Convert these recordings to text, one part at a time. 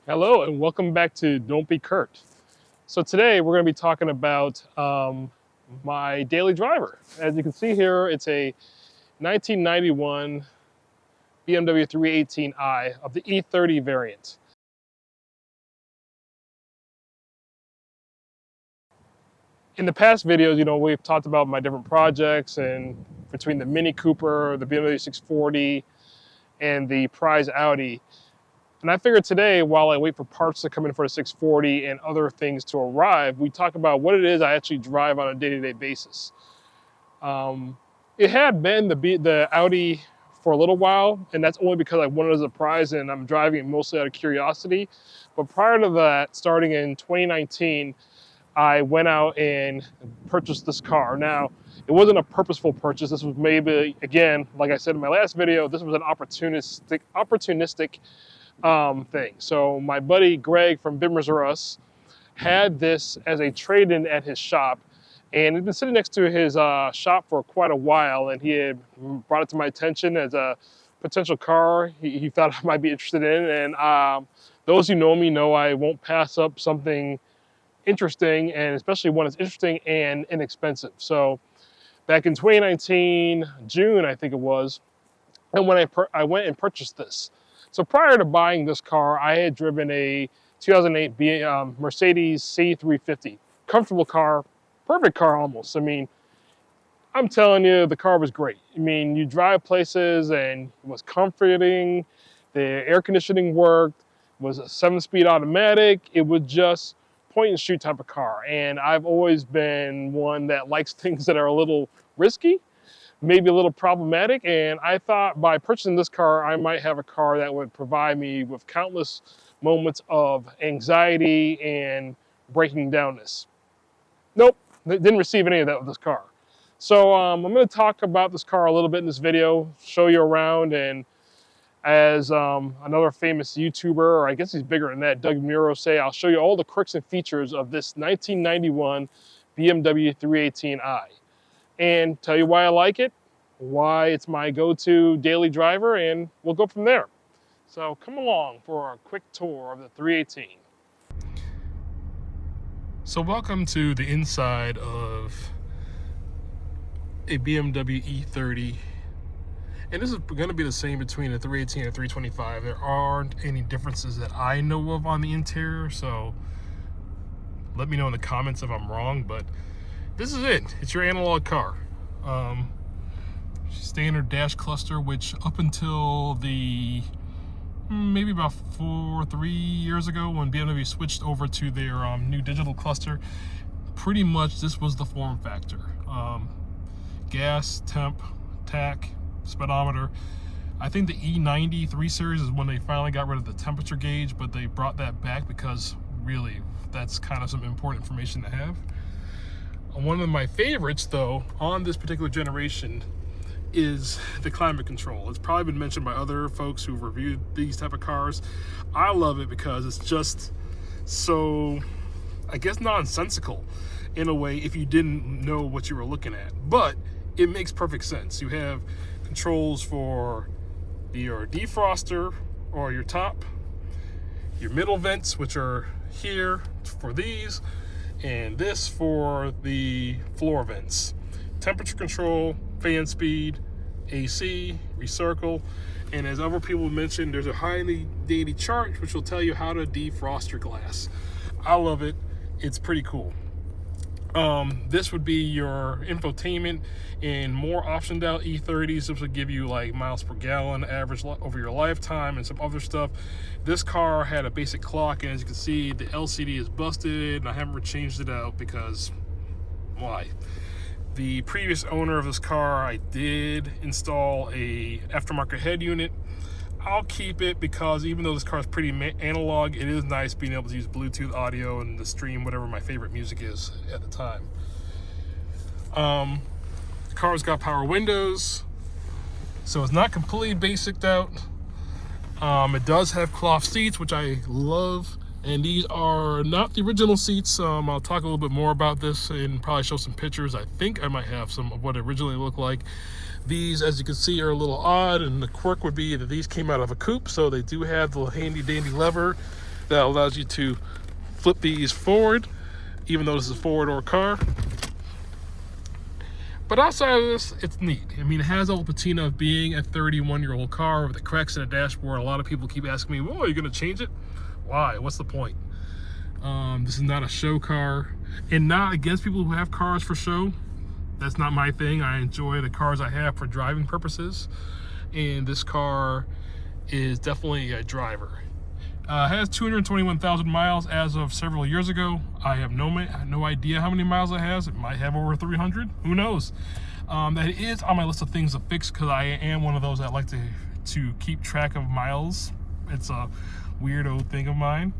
Hello and welcome back to Don't Be Curt. So today we're going to be talking about my daily driver. As you can see here, it's a 1991 BMW 318i of the E30 variant. In the past videos, we've talked about my different projects and between the Mini Cooper, the BMW 640, and the prize Audi. And I figured today, while I wait for parts to come in for the 640 and other things to arrive, we talk about what it is I actually drive on a day-to-day basis. It had been the Audi for a little while, and that's only because I won it as a prize and I'm driving it mostly out of curiosity. But prior to that, starting in 2019, I went out and purchased this car. Now, it wasn't a purposeful purchase. This was maybe, again, like I said in my last video, this was an opportunistic thing. So my buddy Greg from Bimmers R Us had this as a trade-in at his shop, and it'd been sitting next to his shop for quite a while, and he had brought it to my attention as a potential car he thought I might be interested in. And those who know me know I won't pass up something interesting, and especially when it's interesting and inexpensive. So back in 2019, June, I think it was, and when I went and purchased this. So prior to buying this car, I had driven a 2008 Mercedes C350. Comfortable car, perfect car almost. I mean, I'm telling you, the car was great. I mean, you drive places and it was comforting. The air conditioning worked. It was a 7-speed automatic. It was just point and shoot type of car. And I've always been one that likes things that are a little risky, maybe a little problematic, and I thought by purchasing this car, I might have a car that would provide me with countless moments of anxiety and breaking downness. Nope, didn't receive any of that with this car. So I'm going to talk about this car a little bit in this video, show you around, and as another famous YouTuber, or I guess he's bigger than that, Doug Muro say, I'll show you all the quirks and features of this 1991 BMW 318i. And tell you why I like it, why it's my go-to daily driver, and we'll go from there. So come along for a quick tour of the 318. So welcome to the inside of a BMW E30. And this is going to be the same between a 318 and 325. There aren't any differences that I know of on the interior, so let me know in the comments if I'm wrong, but this is it. It's your analog car. Standard dash cluster, which up until the maybe about 3 years ago when BMW switched over to their new digital cluster, pretty much this was the form factor. Gas, temp, tach, speedometer. I think the E90 3 Series is when they finally got rid of the temperature gauge, but they brought that back because really that's kind of some important information to have. One of my favorites, though, on this particular generation is the climate control. It's probably been mentioned by other folks who've reviewed these type of cars. I love it because it's just so, I guess, nonsensical in a way if you didn't know what you were looking at. But it makes perfect sense. You have controls for your defroster or your top, your middle vents, which are here for these, and this for the floor vents. Temperature control, fan speed, AC, recircle, and as other people mentioned, there's a highly daily chart which will tell you how to defrost your glass. I love it. It's pretty cool. This would be your infotainment and more optioned out E30s. This would give you like miles per gallon average over your lifetime and some other stuff. This car had a basic clock, and as you can see, the LCD is busted, and I haven't changed it out because why? The previous owner of this car, I did install a aftermarket head unit. I'll keep it because even though this car is pretty analog, it is nice being able to use Bluetooth audio and to stream whatever my favorite music is at the time. The car's got power windows, so it's not completely basiced out. It does have cloth seats, which I love, and these are not the original seats. I'll talk a little bit more about this and probably show some pictures. I think I might have some of what it originally looked like. These, as you can see, are a little odd, and the quirk would be that these came out of a coupe, so they do have the handy dandy lever that allows you to flip these forward, even though this is a four-door car. But outside of this, it's neat. I mean, it has all the patina of being a 31-year-old car with the cracks in the dashboard. A lot of people keep asking me, well, are you going to change it? Why? What's the point? This is not a show car, and not against people who have cars for show. That's not my thing. I enjoy the cars I have for driving purposes, and this car is definitely a driver. It has 221,000 miles as of several years ago. I have no idea how many miles it has. It might have over 300. Who knows? That is on my list of things to fix, because I am one of those that like to keep track of miles. It's a weirdo thing of mine.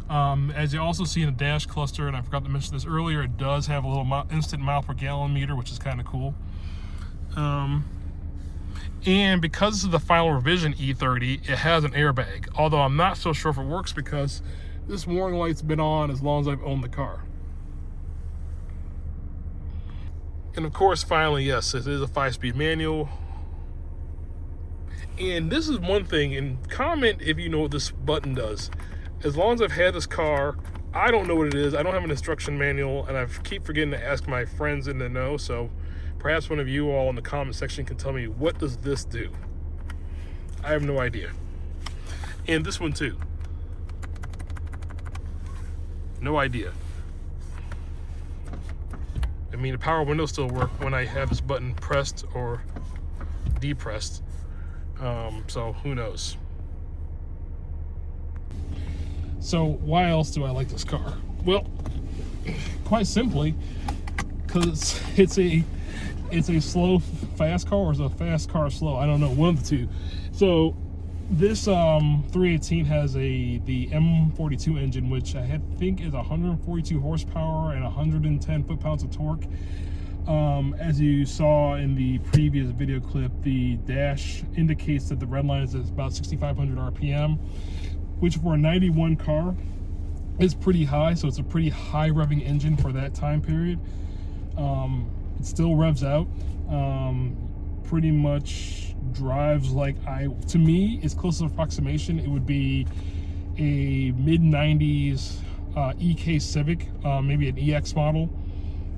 As you also see in the dash cluster, and I forgot to mention this earlier, it does have a little instant mile per gallon meter, which is kind of cool. And because this is the final revision E30, it has an airbag, although I'm not so sure if it works because this warning light's been on as long as I've owned the car. And of course, finally, yes, it is a 5-speed manual. And this is one thing, and comment if you know what this button does. As long as I've had this car, I don't know what it is. I don't have an instruction manual, and I keep forgetting to ask my friends in the know, so perhaps one of you all in the comment section can tell me, what does this do? I have no idea. And this one too. No idea. I mean, the power windows still work when I have this button pressed or depressed. So who knows? So why else do I like this car? Well, quite simply, because it's a slow fast car, or is a fast car slow? I don't know, one of the two. So this 318 has the M42 engine, which I think is 142 horsepower and 110 foot-pounds of torque. As you saw in the previous video clip, the dash indicates that the red line is about 6,500 RPM, which for a 91 car is pretty high. So it's a pretty high revving engine for that time period. It still revs out, pretty much drives like to me, its closest approximation, it would be a mid-90s EK Civic, maybe an EX model.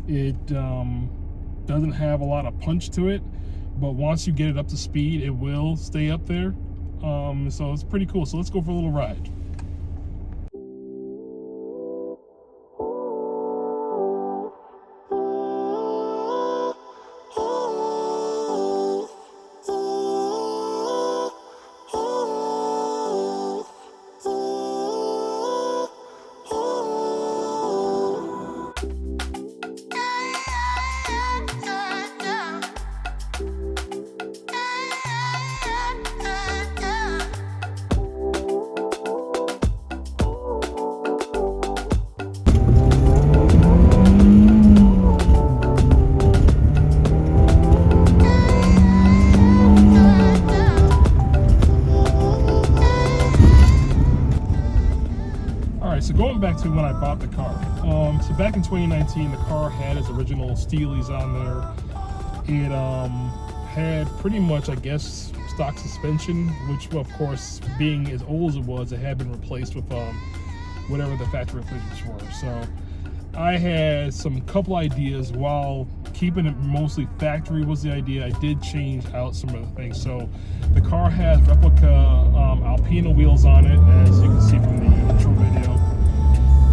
It doesn't have a lot of punch to it, but once you get it up to speed, it will stay up there. So it's pretty cool. So let's go for a little ride. So going back to when I bought the car, so back in 2019, the car had its original Steelies on there. It had pretty much, I guess, stock suspension, which of course, being as old as it was, it had been replaced with whatever the factory replacements were. So I had some couple ideas. While keeping it mostly factory was the idea, I did change out some of the things. So the car has replica Alpina wheels on it, as you can see from the intro video.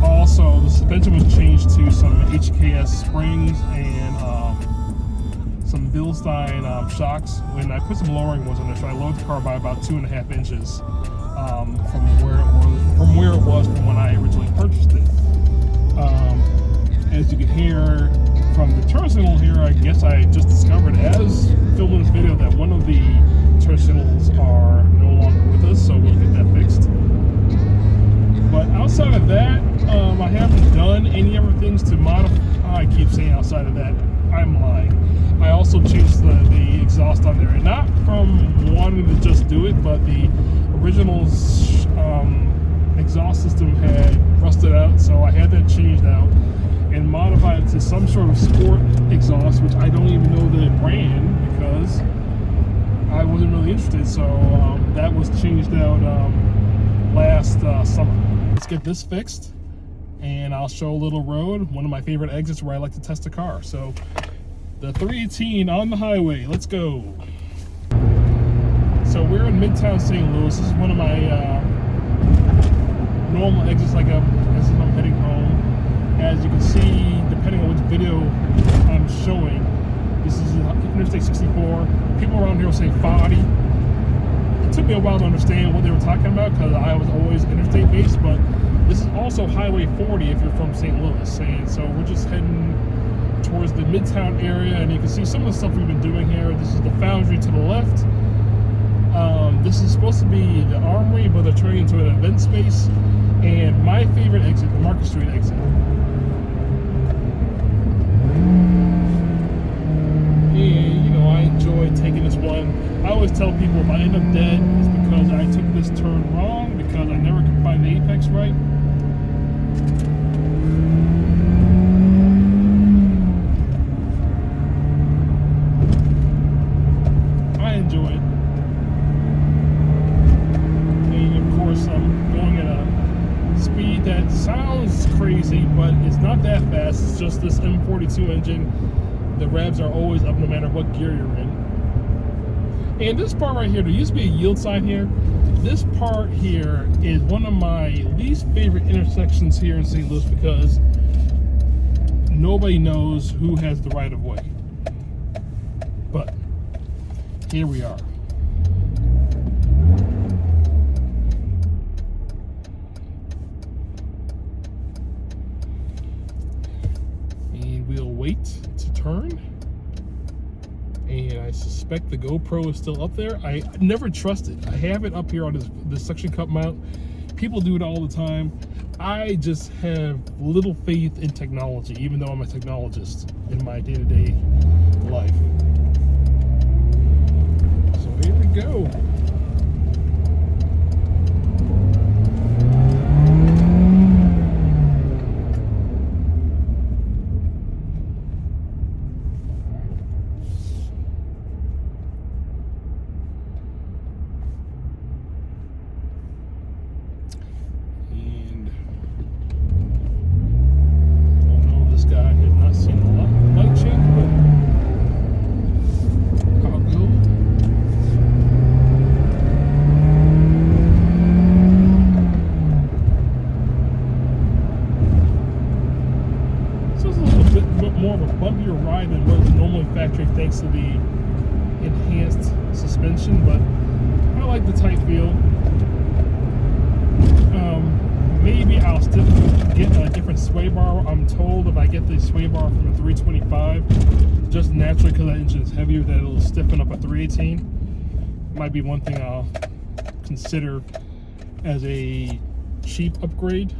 Also, the suspension was changed to some HKS springs and some Bilstein shocks. When I put some lowering ones on it, so I lowered the car by about 2.5 inches from where it was from when I originally purchased it. As you can hear from the turn signal here, I guess I just discovered as filming this video that one of the turn signals are no longer with us, so we'll get that fixed. But outside of that, I haven't done any other things to modify. I keep saying outside of that, I'm lying. I also changed the exhaust on there, and not from wanting to just do it, but the original exhaust system had rusted out, so I had that changed out and modified it to some sort of sport exhaust, which I don't even know that it ran because I wasn't really interested. So that was changed out last summer. let's get this fixed, and I'll show a little road, one of my favorite exits where I like to test a car. So the 318 on the highway, let's go. So we're in Midtown St. Louis. This is one of my normal exits as I'm heading home. As you can see, depending on which video I'm showing, this is Interstate 64. People around here will say 40. It took me a while to understand what they were talking about because I was always interstate based, but this is also Highway 40 if you're from St. Louis. And so we're just heading towards the Midtown area, and you can see some of the stuff we've been doing here. This is the Foundry to the left. This is supposed to be the Armory, but they're turning into an event space. And my favorite exit, the Market Street exit. And, you know, I enjoy taking this one. I always tell people if I end up dead, it's because I took this turn wrong, because I never could find the apex right. I enjoy it. And of course, I'm going at a speed that sounds crazy, but it's not that fast. It's just this M42 engine. The revs are always up no matter what gear you're in. And this part right here, there used to be a yield sign here. This part here is one of my least favorite intersections here in St. Louis because nobody knows who has the right of way. But here we are. And we'll wait to turn. And I suspect the GoPro is still up there. I never trust it. I have it up here on this suction cup mount. People do it all the time. I just have little faith in technology, even though I'm a technologist in my day-to-day life. So here we go. Thanks to the enhanced suspension, but I like the tight feel. Maybe I'll still get a different sway bar. I'm told if I get the sway bar from a 325, just naturally because that engine is heavier, that it'll stiffen up a 318. Might be one thing I'll consider as a cheap upgrade.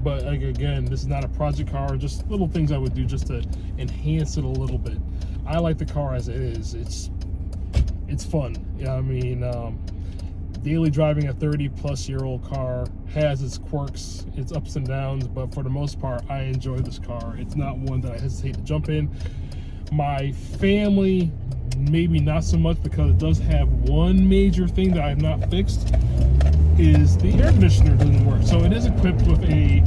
But like, again, this is not a project car, just little things I would do just to enhance it a little bit. I like the car as it is. It's fun. I mean, daily driving a 30-plus-year-old car has its quirks, its ups and downs, but for the most part, I enjoy this car. It's not one that I hesitate to jump in. My family, maybe not so much, because it does have one major thing that I have not fixed, is the air conditioner doesn't work. So it is equipped with a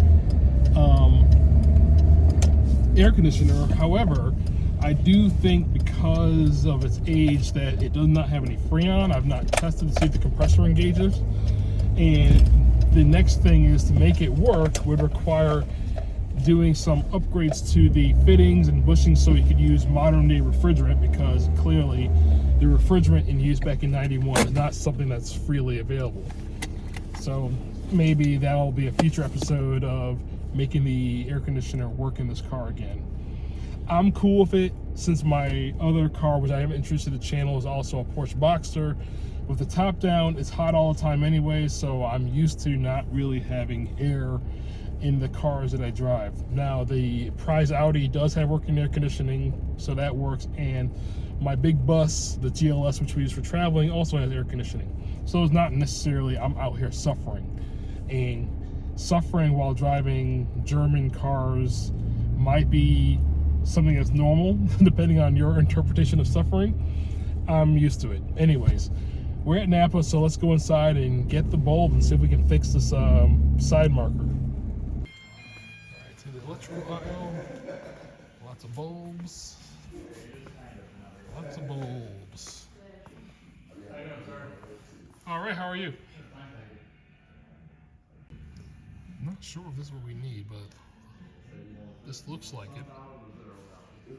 air conditioner. However, I do think because of its age that it does not have any Freon. I've not tested to see if the compressor engages. And the next thing is to make it work would require doing some upgrades to the fittings and bushings so you could use modern day refrigerant, because clearly the refrigerant in use back in '91 is not something that's freely available. So maybe that'll be a future episode of making the air conditioner work in this car again. I'm cool with it, since my other car, which I haven't introduced to the channel, is also a Porsche Boxster. With the top down, it's hot all the time anyway, so I'm used to not really having air in the cars that I drive. Now, the prize Audi does have working air conditioning, so that works, and my big bus, the GLS, which we use for traveling, also has air conditioning. So it's not necessarily I'm out here suffering. And suffering while driving German cars might be something that's normal, depending on your interpretation of suffering. I'm used to it. Anyways, we're at Napa, so let's go inside and get the bulb and see if we can fix this side marker. All right, to the electrical aisle. Lots of bulbs. Lots of bulbs. All right, how are you? I'm not sure if this is what we need, but this looks like it.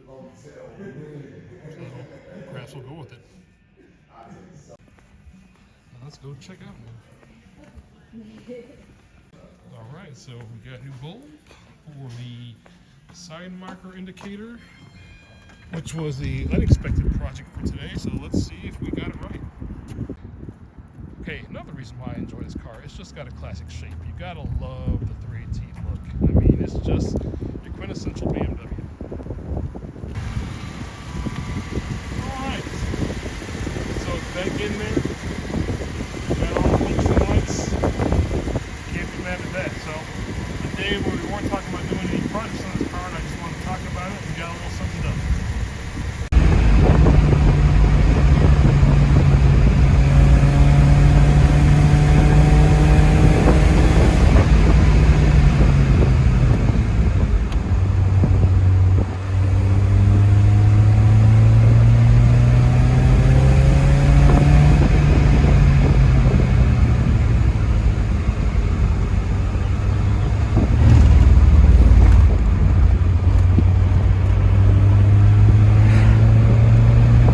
So perhaps we'll go with it. Now let's go check out one. All right, so we got a new bulb for the side marker indicator, which was the unexpected project for today. So let's see if we got it right. Okay, another reason why I enjoy this car, it's just got a classic shape. You gotta love the 318 look. I mean, it's just your quintessential BMW. Alright, so it's back in there. Got all the functioning lights. Can't be mad at that. So, a day where we weren't talking about doing any projects on this car, and I just wanted to talk about it, we got a little something done.